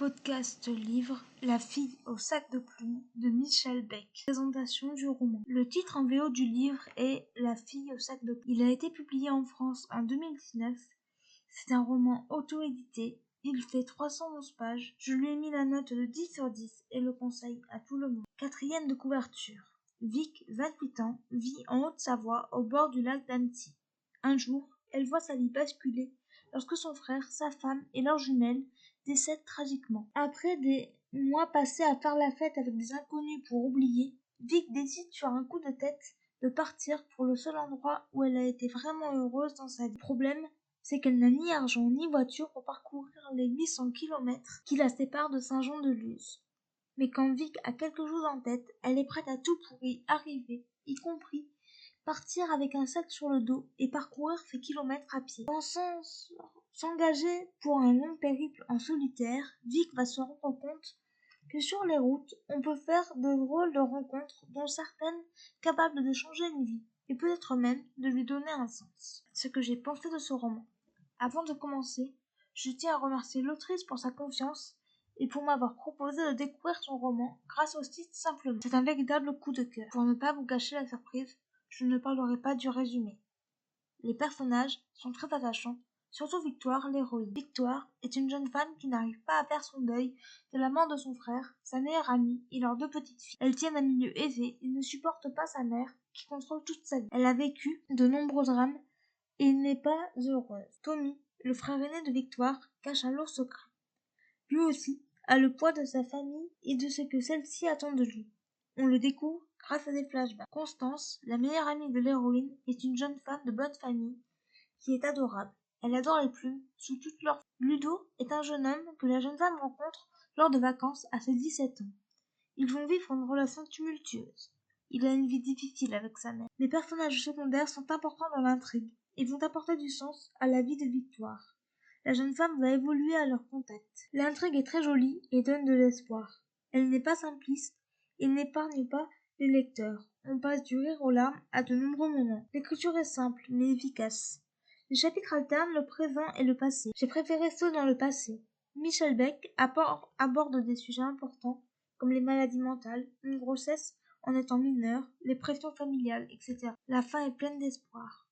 Podcast livre La fille au sac de plumes de Michel Beck. Présentation du roman. Le titre en VO du livre est La fille au sac de plumes. Il a été publié en France en 2019. C'est un roman auto-édité. Il fait 311 pages. Je lui ai mis la note de 10 sur 10 et le conseille à tout le monde. 4e de couverture. Vic, 28 ans, vit en Haute-Savoie au bord du lac d'Annecy. Un jour, elle voit sa vie basculer lorsque son frère, sa femme et leurs jumelles décèdent tragiquement. Après des mois passés à faire la fête avec des inconnus pour oublier, Vic décide sur un coup de tête de partir pour le seul endroit où elle a été vraiment heureuse dans sa vie. Le problème, c'est qu'elle n'a ni argent ni voiture pour parcourir les 800 kilomètres qui la séparent de Saint-Jean-de-Luz. Mais quand Vic a quelque chose en tête, elle est prête à tout pour y arriver, y compris partir avec un sac sur le dos et parcourir ces kilomètres à pied. Pensant s'engager pour un long périple en solitaire, Vic va se rendre compte que sur les routes, on peut faire de drôles de rencontres, dont certaines capables de changer une vie, et peut-être même de lui donner un sens. Ce que j'ai pensé de ce roman. Avant de commencer, je tiens à remercier l'autrice pour sa confiance et pour m'avoir proposé de découvrir son roman grâce au site Simplement. C'est un véritable coup de cœur. Pour ne pas vous gâcher la surprise, je ne parlerai pas du résumé. Les personnages sont très attachants, surtout Victoire, l'héroïne. Victoire est une jeune femme qui n'arrive pas à faire son deuil de la mort de son frère, sa meilleure amie et leurs 2 petites filles. Elle tient d'un milieu aisé et ne supporte pas sa mère qui contrôle toute sa vie. Elle a vécu de nombreux drames et n'est pas heureuse. Tommy, le frère aîné de Victoire, cache un lourd secret. Lui aussi a le poids de sa famille et de ce que celle-ci attend de lui. On le découvre grâce à des flashbacks. Constance, la meilleure amie de l'héroïne, est une jeune femme de bonne famille qui est adorable. Elle adore les plumes sous toutes leurs formes. Ludo est un jeune homme que la jeune femme rencontre lors de vacances à ses 17 ans. Ils vont vivre une relation tumultueuse. Il a une vie difficile avec sa mère. Les personnages secondaires sont importants dans l'intrigue et vont apporter du sens à la vie de Victoire. La jeune femme va évoluer à leur contact. L'intrigue est très jolie et donne de l'espoir. Elle n'est pas simpliste et n'épargne pas les lecteurs. On passe du rire aux larmes à de nombreux moments. L'écriture est simple mais efficace. Les chapitres alternent le présent et le passé. J'ai préféré ceux dans le passé. Michel Beck aborde des sujets importants comme les maladies mentales, une grossesse en étant mineure, les pressions familiales, etc. La fin est pleine d'espoir.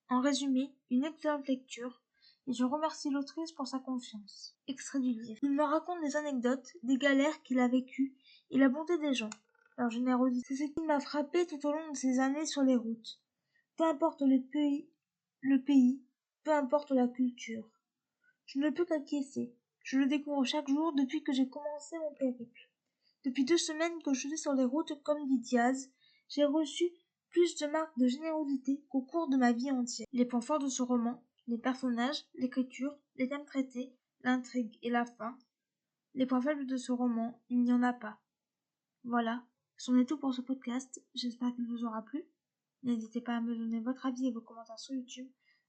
En résumé, une excellente lecture, et je remercie l'autrice pour sa confiance. Extrait du livre. Il me raconte des anecdotes, des galères qu'il a vécues, et la bonté des gens, leur générosité. C'est ce qui m'a frappé tout au long de ces années sur les routes. Peu importe le pays, peu importe la culture. Je ne peux qu'acquiescer. Je le découvre chaque jour depuis que j'ai commencé mon périple. Depuis 2 semaines que je suis sur les routes comme dit Diaz, j'ai reçu plus de marques de générosité qu'au cours de ma vie entière. Les points forts de ce roman, les personnages, l'écriture, les thèmes traités, l'intrigue et la fin. Les points faibles de ce roman, il n'y en a pas. Voilà, c'en est tout pour ce podcast. J'espère qu'il vous aura plu. N'hésitez pas à me donner votre avis et vos commentaires sur YouTube,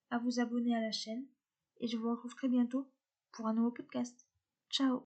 à vous abonner à la chaîne, et je vous retrouve très bientôt pour un nouveau podcast. Ciao!